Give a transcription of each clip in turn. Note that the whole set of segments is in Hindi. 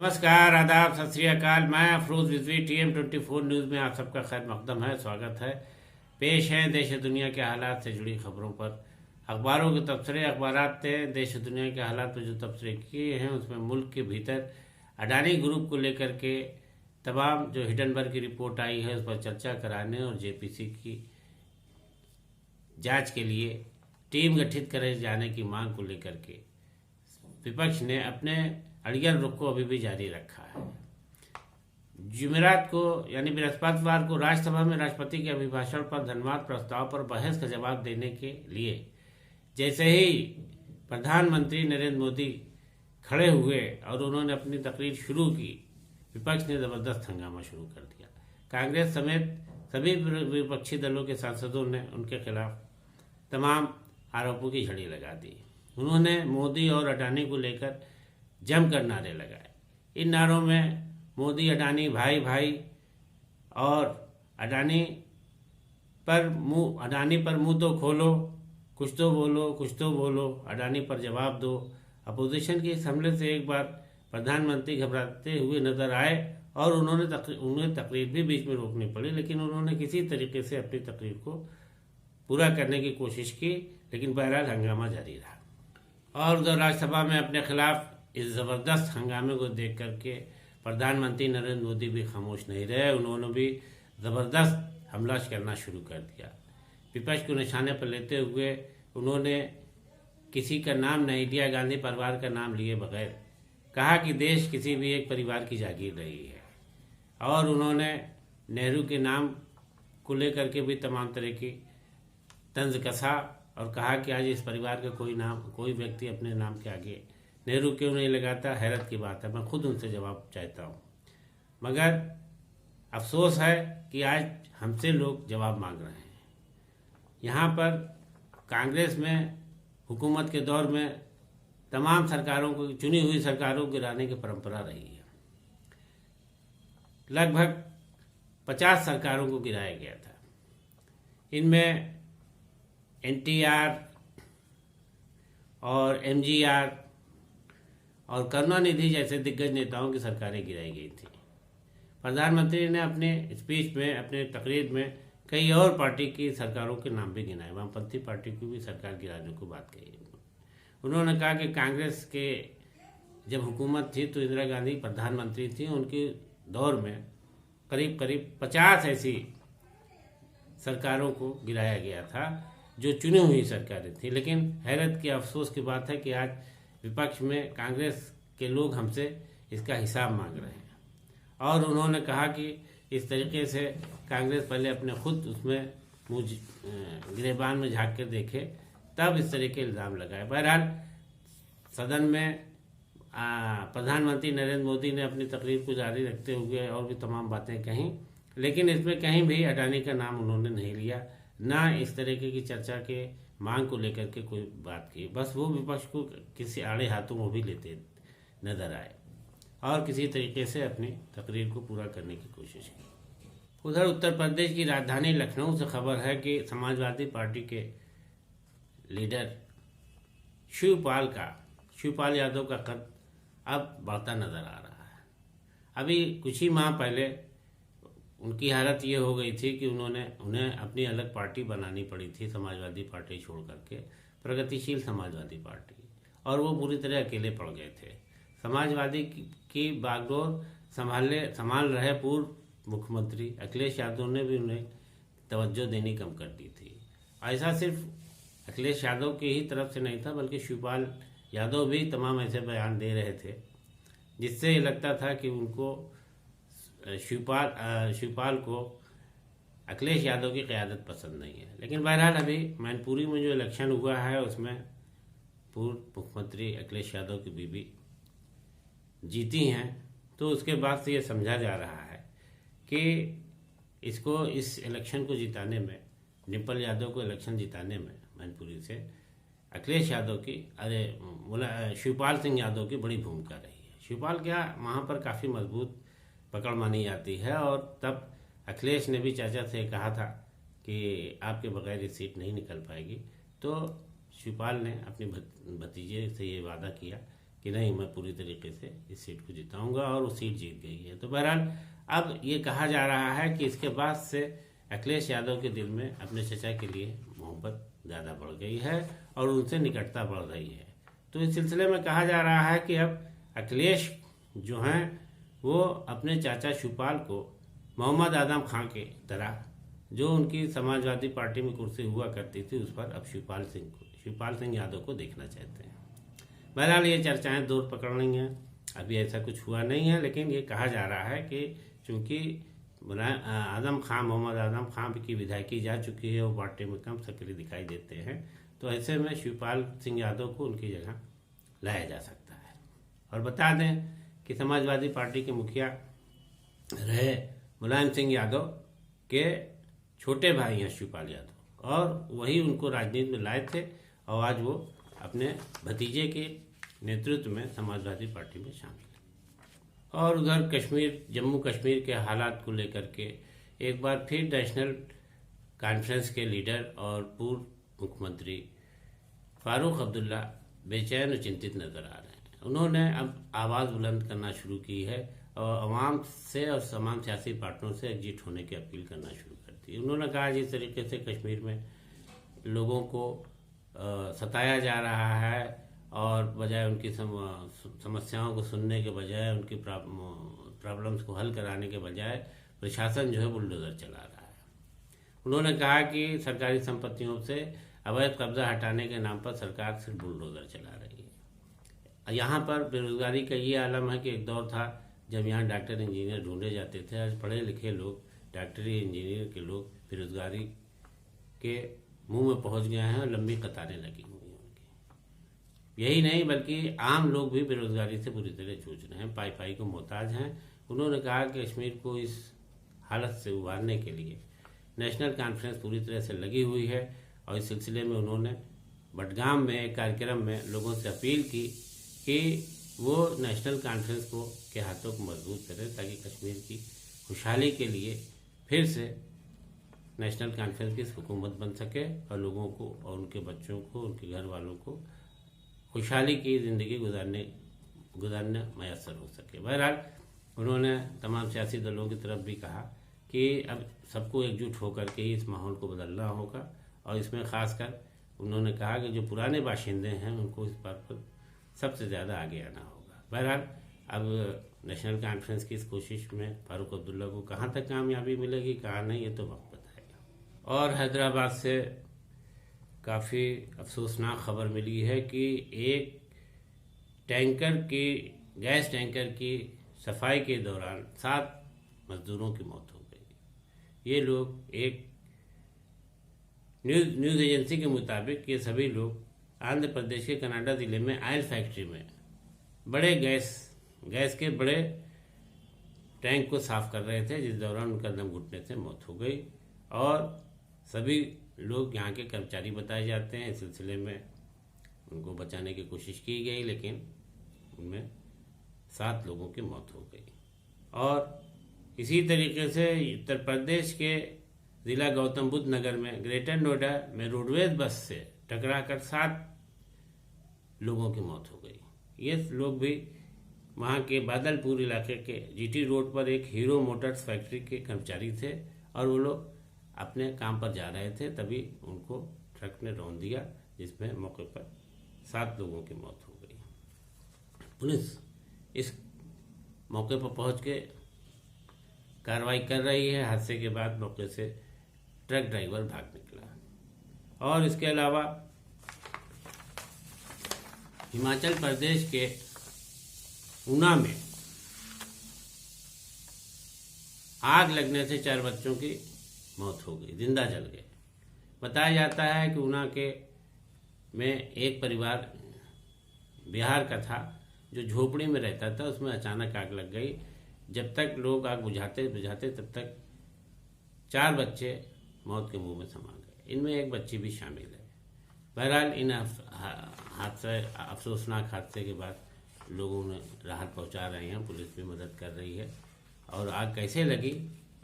नमस्कार, आदाब, सत श्री अकाल। मैं अफरोज रिजवी TM24 न्यूज़ में आप सबका खैर मकदम है, स्वागत है। पेश है देश दुनिया के हालात से जुड़ी खबरों पर अखबारों के तबसरे। अखबारात ने देश दुनिया के हालात पर जो तबसरे किए हैं उसमें मुल्क के भीतर अडानी ग्रुप को लेकर के तमाम जो हिडनबर्ग की रिपोर्ट आई है उस पर चर्चा कराने और JPC की जांच के लिए टीम गठित करे जाने की मांग को लेकर के विपक्ष ने अपने अड़ियल रुख को अभी भी जारी रखा है। जुमेरात को यानी बृहस्पतिवार को राज्यसभा में राष्ट्रपति के अभिभाषण पर धन्यवाद प्रस्ताव पर बहस का जवाब देने के लिए जैसे ही प्रधानमंत्री नरेंद्र मोदी खड़े हुए और उन्होंने अपनी तकरीर शुरू की, विपक्ष ने जबरदस्त हंगामा शुरू कर दिया। कांग्रेस समेत सभी विपक्षी दलों के सांसदों ने उनके खिलाफ तमाम आरोपों की झड़ी लगा दी। उन्होंने मोदी और अडानी को लेकर जमकर नारे लगाए। इन नारों में मोदी अडानी भाई भाई और अडानी पर मुंह तो खोलो, कुछ तो बोलो, अडानी पर जवाब दो। अपोजिशन के इस हमले से एक बार प्रधानमंत्री घबराते हुए नजर आए और उन्हें तकरीर भी बीच में रोकनी पड़ी, लेकिन उन्होंने किसी तरीके से अपनी तकरीर को पूरा करने की कोशिश की, लेकिन बहरहाल हंगामा जारी रहा। और उधर राज्यसभा में अपने खिलाफ इस जबरदस्त हंगामे को देख करके प्रधानमंत्री नरेंद्र मोदी भी खामोश नहीं रहे। उन्होंने भी जबरदस्त हमला करना शुरू कर दिया। विपक्ष को निशाने पर लेते हुए उन्होंने किसी का नाम नहीं लिया, गांधी परिवार का नाम लिए बगैर कहा कि देश किसी भी एक परिवार की जागीर रही है। और उन्होंने नेहरू के नाम को लेकर के भी तमाम तरह की तंज कसा और कहा कि आज इस परिवार का कोई व्यक्ति अपने नाम के आगे नेहरू क्यों नहीं लगाता। हैरत की बात है, मैं खुद उनसे जवाब चाहता हूँ, मगर अफसोस है कि आज हमसे लोग जवाब मांग रहे हैं। यहाँ पर कांग्रेस में हुकूमत के दौर में तमाम सरकारों को, चुनी हुई सरकारों को गिराने की परंपरा रही है। लगभग 50 सरकारों को गिराया गया था। इनमें NTR और MGR और करुणानिधि जैसे दिग्गज नेताओं की सरकारें गिराई गई थी। प्रधानमंत्री ने अपने स्पीच में, अपने तकरीर में कई और पार्टी की सरकारों के नाम भी गिनाए। वामपंथी पार्टी की भी सरकार गिराने को बात कही। उन्होंने कहा कि कांग्रेस के जब हुकूमत थी तो इंदिरा गांधी प्रधानमंत्री थी, उनके दौर में करीब 50 ऐसी सरकारों को गिराया गया था जो चुनी हुई सरकारें थी। लेकिन हैरत की, अफसोस की बात है कि आज विपक्ष में कांग्रेस के लोग हमसे इसका हिसाब मांग रहे हैं। और उन्होंने कहा कि इस तरीके से कांग्रेस पहले अपने खुद उसमें गिरेबान में झांक कर देखे, तब इस तरह के इल्ज़ाम लगाए। बहरहाल सदन में प्रधानमंत्री नरेंद्र मोदी ने अपनी तकरीर को जारी रखते हुए और भी तमाम बातें कहीं, लेकिन इसमें कहीं भी अडानी का नाम उन्होंने नहीं लिया, ना इस तरीके की चर्चा के मांग को लेकर के कोई बात की। बस वो विपक्ष को किसी आड़े हाथों में भी लेते नजर आए और किसी तरीके से अपनी तकरीर को पूरा करने की कोशिश की। उधर उत्तर प्रदेश की राजधानी लखनऊ से खबर है कि समाजवादी पार्टी के लीडर शिवपाल यादव का कद अब बढ़ता नजर आ रहा है। अभी कुछ ही माह पहले उनकी हालत ये हो गई थी कि उन्हें अपनी अलग पार्टी बनानी पड़ी थी, समाजवादी पार्टी छोड़ करके प्रगतिशील समाजवादी पार्टी, और वो पूरी तरह अकेले पड़ गए थे। समाजवादी की बागडोर संभाल रहे पूर्व मुख्यमंत्री अखिलेश यादव ने भी उन्हें तवज्जो देनी कम कर दी थी। ऐसा सिर्फ अखिलेश यादव की ही तरफ से नहीं था, बल्कि शिवपाल यादव भी तमाम ऐसे बयान दे रहे थे जिससे ये लगता था कि उनको शिवपाल को अखिलेश यादव की क़यादत पसंद नहीं है। लेकिन बहरहाल अभी मैनपुरी में जो इलेक्शन हुआ है उसमें पूर्व मुख्यमंत्री अखिलेश यादव की बीवी जीती हैं, तो उसके बाद से ये समझा जा रहा है कि इस इलेक्शन को जिताने में, डिम्पल यादव को इलेक्शन जिताने में मैनपुरी से अखिलेश यादव की शिवपाल सिंह यादव की बड़ी भूमिका रही है। शिवपाल क्या वहाँ पर काफ़ी मजबूत पकड़ मानी जाती है, और तब अखिलेश ने भी चाचा से कहा था कि आपके बगैर ये सीट नहीं निकल पाएगी, तो शिवपाल ने अपने भतीजे से ये वादा किया कि नहीं, मैं पूरी तरीके से इस सीट को जिताऊंगा, और वो सीट जीत गई है। तो बहरहाल अब ये कहा जा रहा है कि इसके बाद से अखिलेश यादव के दिल में अपने चचा के लिए मोहब्बत ज़्यादा बढ़ गई है और उनसे निकटता बढ़ रही है। तो इस सिलसिले में कहा जा रहा है कि अब अखिलेश जो हैं वो अपने चाचा शिवपाल को मोहम्मद आजम खां के तरह, जो उनकी समाजवादी पार्टी में कुर्सी हुआ करती थी, उस पर अब शिवपाल सिंह यादव को देखना चाहते हैं। बहरहाल ये चर्चाएं दूर पकड़ रही हैं, अभी ऐसा कुछ हुआ नहीं है, लेकिन ये कहा जा रहा है कि चूंकि मोहम्मद आजम खां की विधायकी जा चुकी है, वो पार्टी में कम सक्रिय दिखाई देते हैं, तो ऐसे में शिवपाल सिंह यादव को उनकी जगह लाया जा सकता है। और बता दें कि समाजवादी पार्टी के मुखिया रहे मुलायम सिंह यादव के छोटे भाई हैं शिवपाल यादव, और वही उनको राजनीति में लाए थे, और आज वो अपने भतीजे के नेतृत्व में समाजवादी पार्टी में शामिल है। और उधर जम्मू कश्मीर के हालात को लेकर के एक बार फिर नेशनल कॉन्फ्रेंस के लीडर और पूर्व मुख्यमंत्री फारूक अब्दुल्ला बेचैन और चिंतित नजर आ रहे हैं। उन्होंने अब आवाज़ बुलंद करना शुरू की है और आवाम से और तमाम सियासी पार्टियों से एकजुट होने की अपील करना शुरू कर दी। उन्होंने कहा जिस तरीके से कश्मीर में लोगों को सताया जा रहा है और बजाय उनकी समस्याओं को सुनने के बजाय, उनकी प्रॉब्लम्स को हल कराने के बजाय प्रशासन जो है बुलडोजर चला रहा है। उन्होंने कहा कि सरकारी संपत्तियों से अवैध कब्जा हटाने के नाम पर सरकार सिर्फ बुलडोजर चला रही है। यहाँ पर बेरोजगारी का ये आलम है कि एक दौर था जब यहाँ डॉक्टर इंजीनियर ढूंढे जाते थे। आज पढ़े लिखे लोग, डॉक्टरी इंजीनियर के लोग बेरोजगारी के मुंह में पहुंच गए हैं और लंबी कतारें लगी हुई हैं उनकी। यही नहीं बल्कि आम लोग भी बेरोजगारी से पूरी तरह जूझ रहे हैं, पाई को मोहताज हैं। उन्होंने कहा कि कश्मीर को इस हालत से उबारने के लिए नेशनल कॉन्फ्रेंस पूरी तरह से लगी हुई है, और इस सिलसिले में उन्होंने बडगाम में एक कार्यक्रम में लोगों से अपील की कि वो नेशनल कॉन्फ्रेंस को के हाथों को मजबूत करें ताकि कश्मीर की खुशहाली के लिए फिर से नेशनल कॉन्फ्रेंस की हुकूमत बन सके और लोगों को और उनके बच्चों को, उनके घर वालों को खुशहाली की ज़िंदगी गुजारने मैसर हो सके। बहरहाल उन्होंने तमाम सियासी दलों की तरफ भी कहा कि अब सबको एकजुट होकर के ही इस माहौल को बदलना होगा, और इसमें खासकर उन्होंने कहा कि जो पुराने बाशिंदे हैं उनको इस बात पर सबसे ज़्यादा आगे आना होगा। बहरहाल अब नेशनल कॉन्फ्रेंस की इस कोशिश में फारूक अब्दुल्ला को कहाँ तक कामयाबी मिलेगी, कहाँ नहीं, ये तो वक्त बताएगा। और हैदराबाद से काफ़ी अफसोसनाक खबर मिली है कि एक गैस टैंकर की सफाई के दौरान 7 मजदूरों की मौत हो गई। ये लोग एक न्यूज़ एजेंसी के मुताबिक ये सभी लोग आंध्र प्रदेश के कनाडा ज़िले में ऑयल फैक्ट्री में बड़े गैस के बड़े टैंक को साफ कर रहे थे, जिस दौरान उनका दम घुटने से मौत हो गई। और सभी लोग यहाँ के कर्मचारी बताए जाते हैं। इस सिलसिले में उनको बचाने की कोशिश की गई, लेकिन उनमें 7 लोगों की मौत हो गई। और इसी तरीके से उत्तर प्रदेश के जिला गौतम बुद्ध नगर में ग्रेटर नोएडा में रोडवेज बस से टकराकर 7 लोगों की मौत हो गई। ये लोग भी वहाँ के बादलपुर इलाके के जीटी रोड पर एक हीरो मोटर्स फैक्ट्री के कर्मचारी थे, और वो लोग अपने काम पर जा रहे थे, तभी उनको ट्रक ने रौंद दिया, जिसमें मौके पर 7 लोगों की मौत हो गई। पुलिस इस मौके पर पहुंच के कार्रवाई कर रही है। हादसे के बाद मौके से ट्रक ड्राइवर भाग निकला। और इसके अलावा हिमाचल प्रदेश के ऊना में आग लगने से 4 बच्चों की मौत हो गई, जिंदा जल गए। बताया जाता है कि ऊना में एक परिवार बिहार का था जो झोपड़ी में रहता था, उसमें अचानक आग लग गई। जब तक लोग आग बुझाते तब तक 4 बच्चे मौत के मुंह में समा गए। इनमें एक बच्ची भी शामिल है। बहरहाल इन अफसोसनाक हादसे के बाद लोगों ने राहत पहुंचा रहे हैं, पुलिस भी मदद कर रही है, और आग कैसे लगी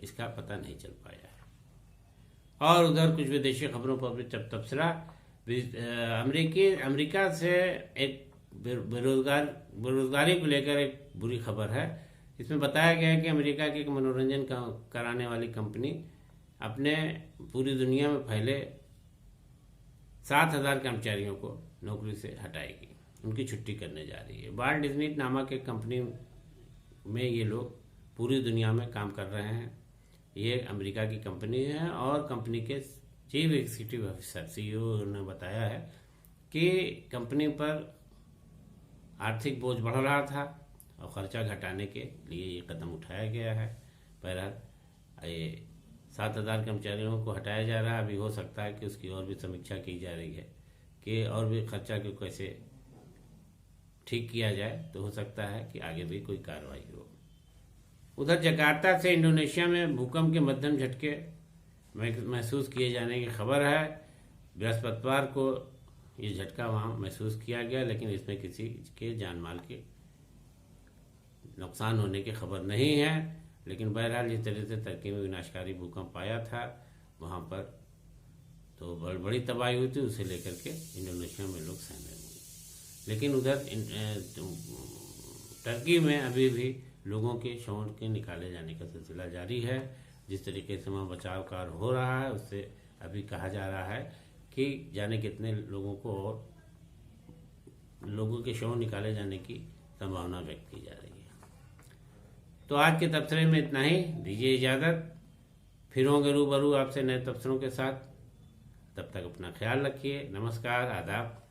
इसका पता नहीं चल पाया है। और उधर कुछ विदेशी खबरों पर भी तबसरा। अमेरिका से एक बेरोजगारी को लेकर एक बुरी खबर है। इसमें बताया गया है कि अमेरिका की एक मनोरंजन कराने वाली कंपनी अपने पूरी दुनिया में फैले 7,000 कर्मचारियों को नौकरी से हटाएगी, उनकी छुट्टी करने जा रही है। वाल्ट डिज्नी नामक एक कंपनी में ये लोग पूरी दुनिया में काम कर रहे हैं। ये अमेरिका की कंपनी है और कंपनी के चीफ एग्जीक्यूटिव ऑफिसर CEO ने बताया है कि कंपनी पर आर्थिक बोझ बढ़ रहा था और खर्चा घटाने के लिए ये कदम उठाया गया है। बहरहाल ये 7,000 कर्मचारियों को हटाया जा रहा है। अभी हो सकता है कि उसकी और भी समीक्षा की जा रही है कि और भी खर्चा को कैसे ठीक किया जाए, तो हो सकता है कि आगे भी कोई कार्रवाई हो। उधर जकार्ता से इंडोनेशिया में भूकंप के मध्यम झटके महसूस किए जाने की खबर है। बृहस्पतिवार को ये झटका वहाँ महसूस किया गया, लेकिन इसमें किसी के जान माल के नुकसान होने की खबर नहीं है। लेकिन बहरहाल इस तरह से टर्की में विनाशकारी भूकंप आया था, वहाँ पर तो बड़ी तबाही हुई थी। उसे लेकर के इंडोनेशिया में लोग सहमे हुए। लेकिन उधर टर्की में अभी भी लोगों के शवों के निकाले जाने का सिलसिला जारी है। जिस तरीके से वहाँ बचाव कार्य हो रहा है, उससे अभी कहा जा रहा है कि जाने कितने लोगों को और लोगों के शव निकाले जाने की संभावना व्यक्त की जा रही है। तो आज के तबसरे में इतना ही, दीजिए इजाज़त। फिर होंगे रूबरू आपसे नए तबसरों के साथ। तब तक अपना ख्याल रखिए। नमस्कार, आदाब।